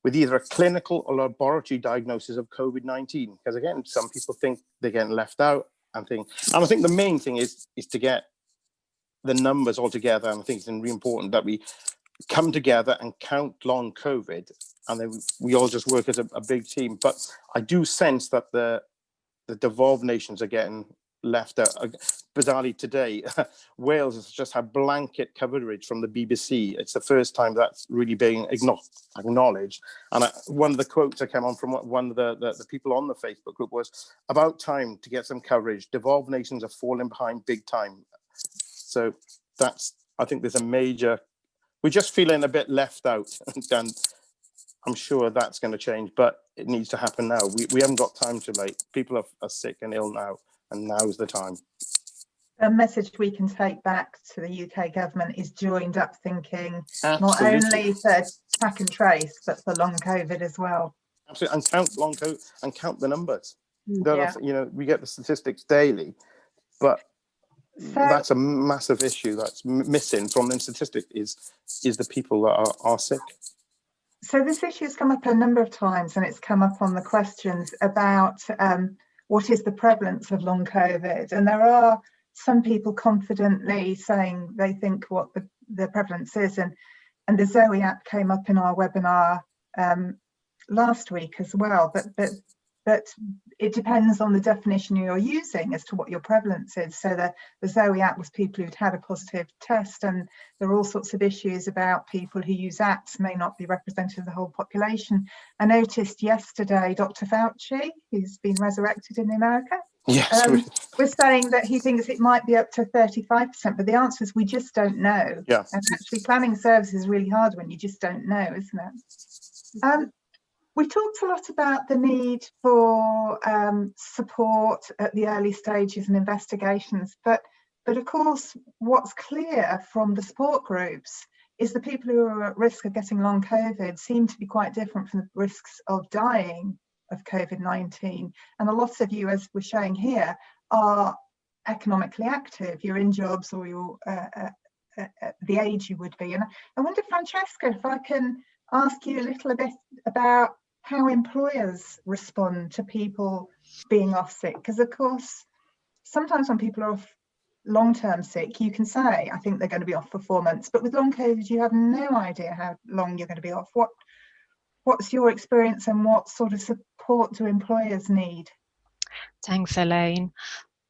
Speaker 9: with either a clinical or laboratory diagnosis of COVID-19. Because again, some people think they're getting left out and I think the main thing is to get the numbers all together. And I think it's really important that we come together and count long COVID, and then we all just work as a big team. But I do sense that the devolved nations are getting left out. Bizarrely today, Wales has just had blanket coverage from the BBC. It's the first time that's really being acknowledged. And one of the quotes that came on from one of the people on the Facebook group was, about time to get some coverage. Devolved nations are falling behind big time. So I think there's a major, we're just feeling a bit left out, and I'm sure that's going to change, but it needs to happen now. We haven't got time to wait. People are sick and ill now, and now is the time.
Speaker 1: A message we can take back to the UK government is joined up thinking,
Speaker 9: Absolutely.
Speaker 1: not only for track and trace, but for long COVID as well.
Speaker 9: Absolutely, and count long COVID and count the numbers.
Speaker 1: Yeah.
Speaker 9: You know, we get the statistics daily, but
Speaker 1: So,
Speaker 9: that's a massive issue that's missing from the statistic is the people that are sick.
Speaker 1: So this issue has come up a number of times, and it's come up on the questions about what is the prevalence of long COVID. And there are some people confidently saying they think what the prevalence is. And the Zoe app came up in our webinar last week as well. But it depends on the definition you're using as to what your prevalence is. So the Zoe app was people who'd had a positive test, and there are all sorts of issues about people who use apps may not be representative of the whole population. I noticed yesterday Dr. Fauci, who's been resurrected in America,
Speaker 9: Yes,
Speaker 1: was saying that he thinks it might be up to 35%, but the answer is we just don't know.
Speaker 9: Yeah.
Speaker 1: And actually planning services is really hard when you just don't know, isn't it? We talked a lot about the need for support at the early stages and investigations, but of course, what's clear from the support groups is the people who are at risk of getting long COVID seem to be quite different from the risks of dying of COVID-19. And a lot of you, as we're showing here, are economically active. You're in jobs, or you're at the age you would be. And I wonder, Francesca, if I can ask you a little bit about how employers respond to people being off sick, because of course sometimes when people are off long-term sick, you can say I think they're going to be off for 4 months, but with long COVID you have no idea how long you're going to be off. What's your experience, and what sort of support do employers need?
Speaker 10: Thanks, Elaine.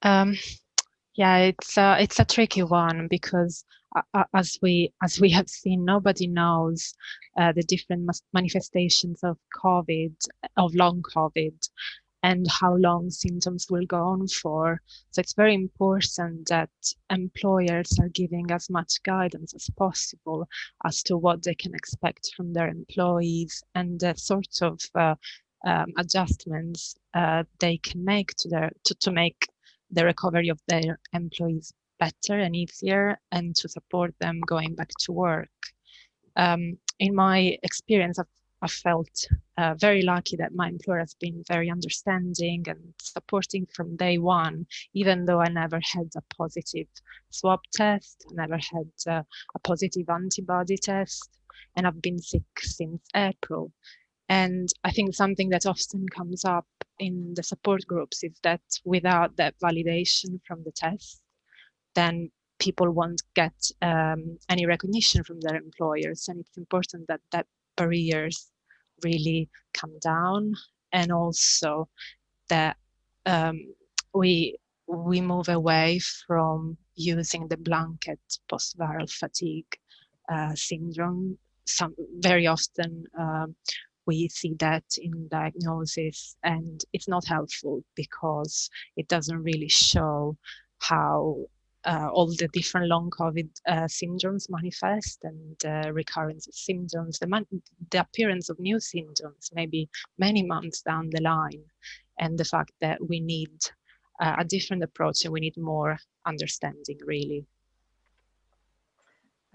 Speaker 10: Yeah, it's a tricky one, because as we have seen, nobody knows the different manifestations of long COVID, and how long symptoms will go on for. So it's very important that employers are giving as much guidance as possible as to what they can expect from their employees, and the sort of adjustments they can make to make the recovery of their employees better and easier, and to support them going back to work. In my experience, I've felt very lucky that my employer has been very understanding and supporting from day one, even though I never had a positive swab test, I never had a positive antibody test, and I've been sick since April. And I think something that often comes up in the support groups is that without that validation from the test, then people won't get any recognition from their employers. And it's important that barriers really come down, and also that we move away from using the blanket post-viral fatigue syndrome. Very often we see that in diagnosis, and it's not helpful because it doesn't really show how all the different long COVID syndromes manifest, and recurrence of symptoms, the appearance of new symptoms, maybe many months down the line, and the fact that we need a different approach, and we need more understanding, really.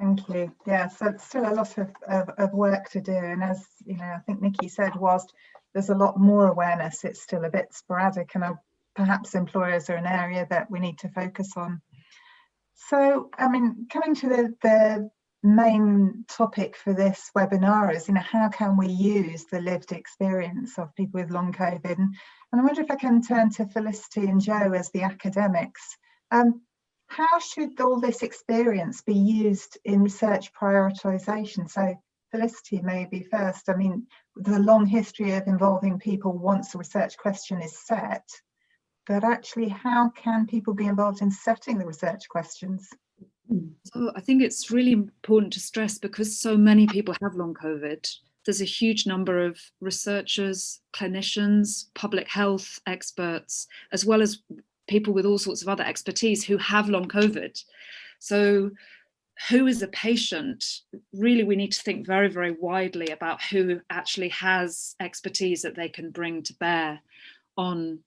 Speaker 1: Thank you. Yeah, so it's still a lot of work to do, and as you know, I think Nikki said, whilst there's a lot more awareness, it's still a bit sporadic, and perhaps employers are an area that we need to focus on. So, I mean, coming to the main topic for this webinar is, you know, how can we use the lived experience of people with long COVID? And I wonder if I can turn to Felicity and Joe as the academics. How should all this experience be used in research prioritisation? So Felicity, maybe first. I mean, the long history of involving people once a research question is set, but actually how can people be involved in setting the research questions?
Speaker 4: So I think it's really important to stress, because so many people have long COVID, there's a huge number of researchers, clinicians, public health experts, as well as people with all sorts of other expertise who have long COVID. So who is a patient? Really, we need to think very, very widely about who actually has expertise that they can bring to bear on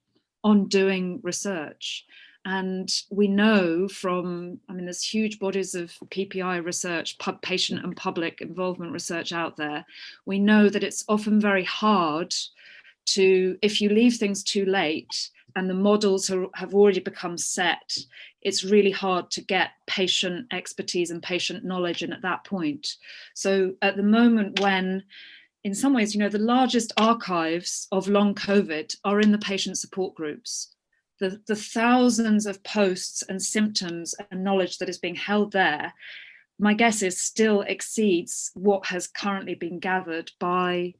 Speaker 4: doing research. And we know from, I mean, there's huge bodies of PPI research, patient and public involvement research out there. We know that it's often very hard to, if you leave things too late and the models have already become set, it's really hard to get patient expertise and patient knowledge in at that point. So at the moment when, in some ways, you know, the largest archives of long COVID are in the patient support groups. The thousands of posts and symptoms and knowledge that is being held there, my guess is still exceeds what has currently been gathered by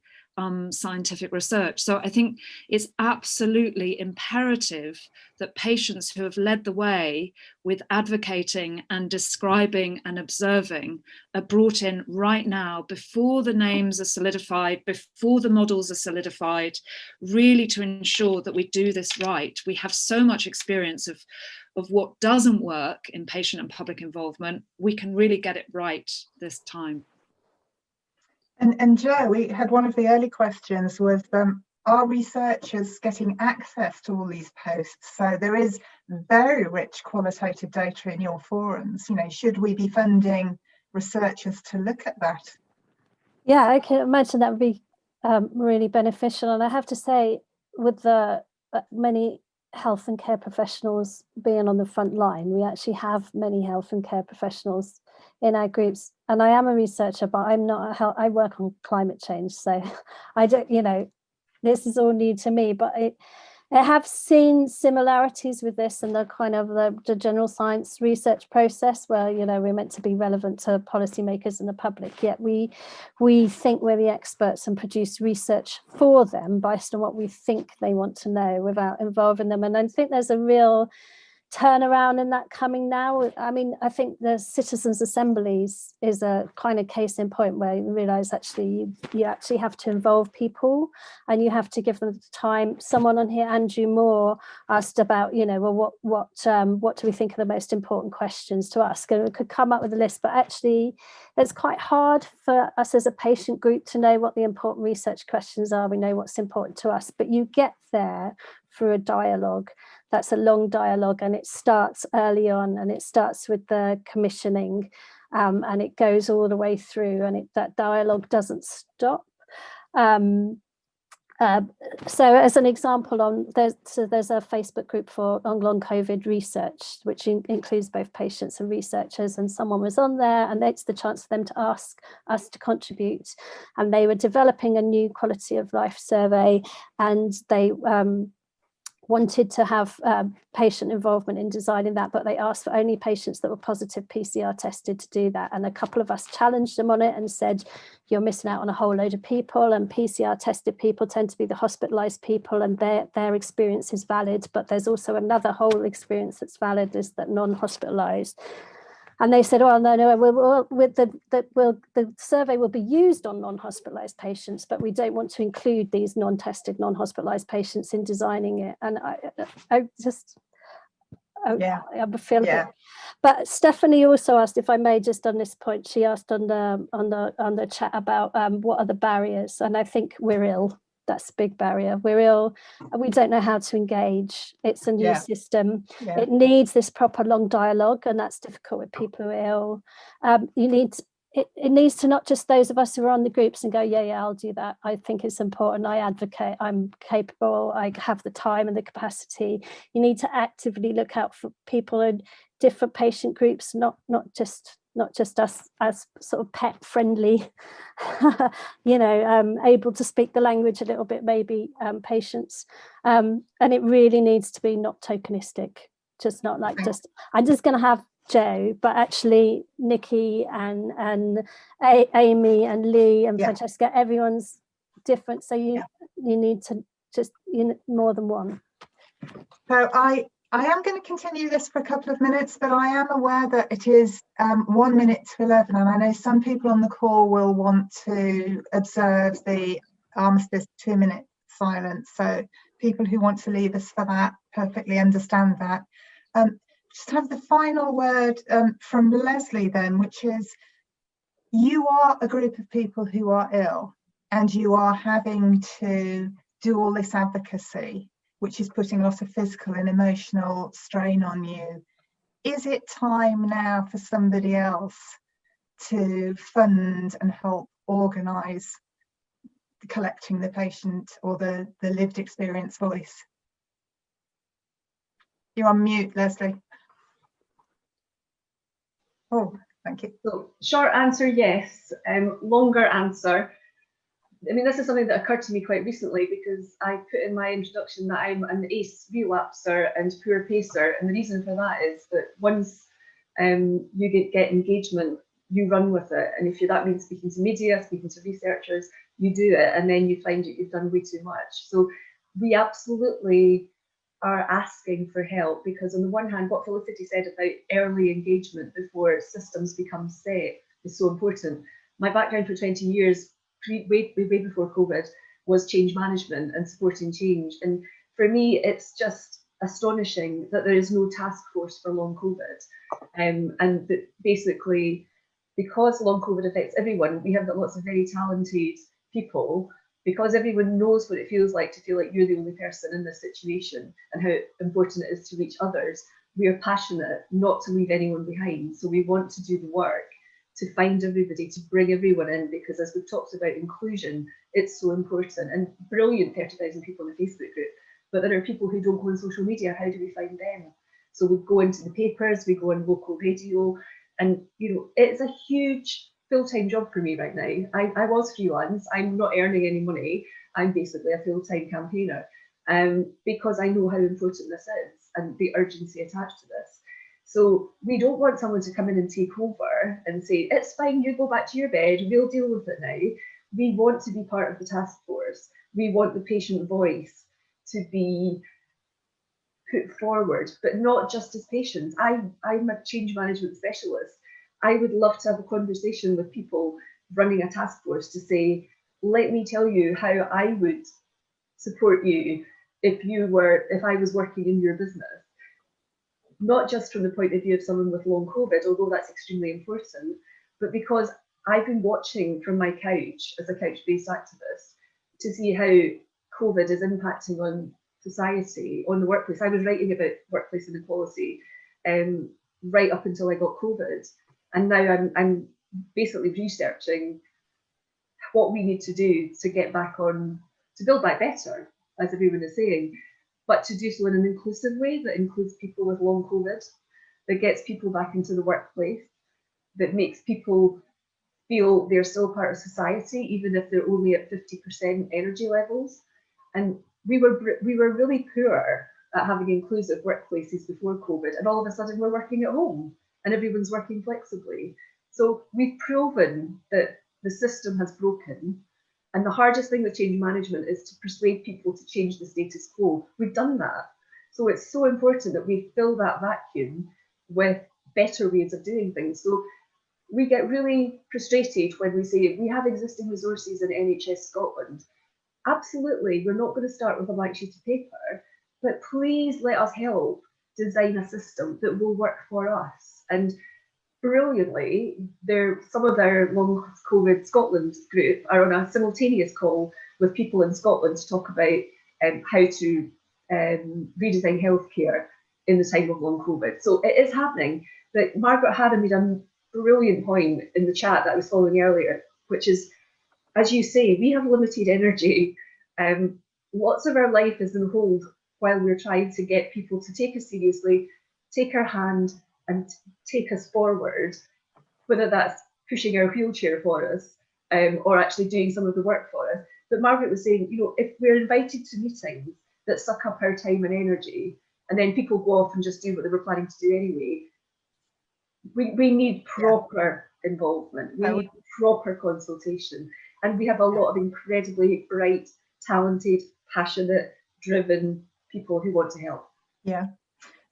Speaker 4: scientific research. So I think it's absolutely imperative that patients who have led the way with advocating and describing and observing are brought in right now, before the names are solidified, before the models are solidified, really to ensure that we do this right. We have so much experience of what doesn't work in patient and public involvement. We can really get it right this time.
Speaker 1: And Joe, we had one of the early questions was, are researchers getting access to all these posts? So there is very rich qualitative data in your forums. You know, should we be funding researchers to look at that?
Speaker 3: Yeah, I can imagine that would be really beneficial. And I have to say, with the many health and care professionals being on the front line, we actually have many health and care professionals in our groups. And I am a researcher, but I'm not I work on climate change, so I don't, you know, this is all new to me, but I have seen similarities with this and the kind of the general science research process where, you know, we're meant to be relevant to policymakers and the public, yet we think we're the experts and produce research for them based on what we think they want to know without involving them. And I think there's a real turnaround in that coming now. I mean, I think the citizens' assemblies is a kind of case in point where you realise actually you actually have to involve people and you have to give them the time. Someone on here, Andrew Moore, asked about, you know, well, what do we think are the most important questions to ask? And we could come up with a list, but actually it's quite hard for us as a patient group to know what the important research questions are. We know what's important to us, but you get there through a dialogue. That's a long dialogue, and it starts early on, and it starts with the commissioning, and it goes all the way through, and that dialogue doesn't stop. So as an example, there's a Facebook group on long COVID research, which includes both patients and researchers, and someone was on there, and it's the chance for them to ask us to contribute. And they were developing a new quality of life survey, and they wanted to have patient involvement in designing that, but they asked for only patients that were positive PCR tested to do that. And a couple of us challenged them on it and said, you're missing out on a whole load of people, and PCR tested people tend to be the hospitalized people, and their experience is valid, but there's also another whole experience that's valid, is that non-hospitalized. And they said, oh, no, the survey will be used on non-hospitalized patients, but we don't want to include these non-tested, non-hospitalized patients in designing it. And I feel a bit. But Stephanie also asked, if I may, just on this point, she asked on the chat about what are the barriers, and I think we're ill. That's a big barrier. We're ill and we don't know how to engage. It's a new system. It needs this proper long dialogue, and that's difficult with people who are ill. It needs to not just those of us who are on the groups and go, yeah, I'll do that. I think it's important. I advocate. I'm capable. I have the time and the capacity. You need to actively look out for people in different patient groups, not just us as sort of pet friendly, able to speak the language a little bit, maybe patients. And it really needs to be not tokenistic, just not like I'm just going to have Joe, but actually Nikki and Amy and Lee and Francesca, everyone's different. So you need to just more than one.
Speaker 1: So I am going to continue this for a couple of minutes, but I am aware that it is 1 minute to 11, and I know some people on the call will want to observe the armistice 2-minute silence. So people who want to leave us for that perfectly understand that. Just have the final word from Leslie then, which is, you are a group of people who are ill and you are having to do all this advocacy. which is putting a lot of physical and emotional strain on you. Is it time now for somebody else to fund and help organise collecting the patient or the lived experience voice? You're on mute, Leslie. Oh, thank you.
Speaker 2: So short answer, yes. Longer answer, I mean, this is something that occurred to me quite recently, because I put in my introduction that I'm an ACE relapser and poor pacer, and the reason for that is that once you get engagement, you run with it, and if that means speaking to media, speaking to researchers, you do it, and then you find you've done way too much. So we absolutely are asking for help, because on the one hand, what Felicity said about early engagement before systems become set is so important. My background for 20 years, way before COVID, was change management and supporting change. And for me, it's just astonishing that there is no task force for long COVID. And that basically, because long COVID affects everyone, we have got lots of very talented people, because everyone knows what it feels like to feel like you're the only person in this situation and how important it is to reach others. We are passionate not to leave anyone behind. So we want to do the work to find everybody, to bring everyone in, because as we've talked about inclusion, it's so important. And brilliant 30,000 people in the Facebook group, but there are people who don't go on social media. How do we find them? So we go into the papers, we go on local radio, and it's a huge full-time job for me right now. I was freelance, I'm not earning any money, I'm basically a full-time campaigner, because I know how important this is and the urgency attached to this. So we don't want someone to come in and take over and say, it's fine, you go back to your bed, we'll deal with it now. We want to be part of the task force. We want the patient voice to be put forward, but not just as patients. I'm a change management specialist. I would love to have a conversation with people running a task force to say, let me tell you how I would support you if I was working in your business. Not just from the point of view of someone with long COVID, although that's extremely important, but because I've been watching from my couch as a couch-based activist to see how COVID is impacting on society, on the workplace. I was writing about workplace inequality right up until I got COVID. And now I'm basically researching what we need to do to get back on, to build back better, as everyone is saying, but to do so in an inclusive way that includes people with long COVID, that gets people back into the workplace, that makes people feel they're still part of society, even if they're only at 50% energy levels. And we were really poor at having inclusive workplaces before COVID, and all of a sudden we're working at home and everyone's working flexibly. So we've proven that the system has broken. And the hardest thing with change management is to persuade people to change the status quo. We've done that. So it's so important that we fill that vacuum with better ways of doing things. So we get really frustrated when we say we have existing resources in NHS Scotland. Absolutely, we're not going to start with a blank sheet of paper, but please let us help design a system that will work for us. And brilliantly, some of our long COVID Scotland group are on a simultaneous call with people in Scotland to talk about how to redesign healthcare in the time of long COVID. So it is happening. But Margaret Haddon made a brilliant point in the chat that I was following earlier, which is, as you say, we have limited energy. Lots of our life is on hold while we're trying to get people to take us seriously, take our hand and take us forward, whether that's pushing our wheelchair for us or actually doing some of the work for us. But Margaret was saying, if we're invited to meetings that suck up our time and energy, and then people go off and just do what they were planning to do anyway, we need proper involvement. We need proper consultation. And we have a lot of incredibly bright, talented, passionate, driven people who want to help.
Speaker 1: Yeah.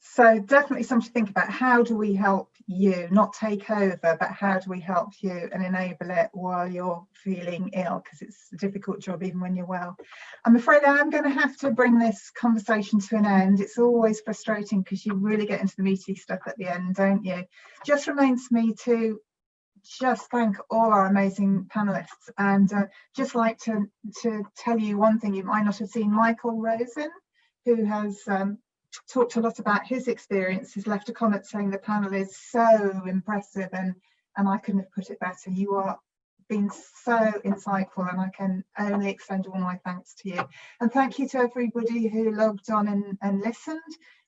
Speaker 1: So definitely something to think about. How do we help you, not take over, but how do we help you and enable it while you're feeling ill? Because it's a difficult job even when you're well. I'm afraid I'm going to have to bring this conversation to an end. It's always frustrating because you really get into the meaty stuff at the end, don't you? Just remains me to just thank all our amazing panelists, and just like to tell you one thing you might not have seen. Michael Rosen, who has talked a lot about his experience, has left a comment saying the panel is so impressive, and I couldn't have put it better. You are been so insightful, and I can only extend all my thanks to you. And thank you to everybody who logged on and listened.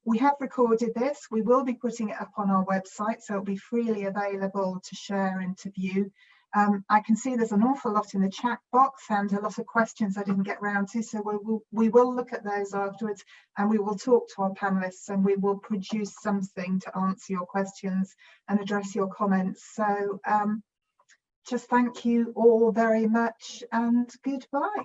Speaker 1: We have recorded this. We will be putting it up on our website, so it'll be freely available to share and to view. I can see there's an awful lot in the chat box and a lot of questions I didn't get round to, so we will look at those afterwards, and we will talk to our panelists, and we will produce something to answer your questions and address your comments. So just thank you all very much, and goodbye.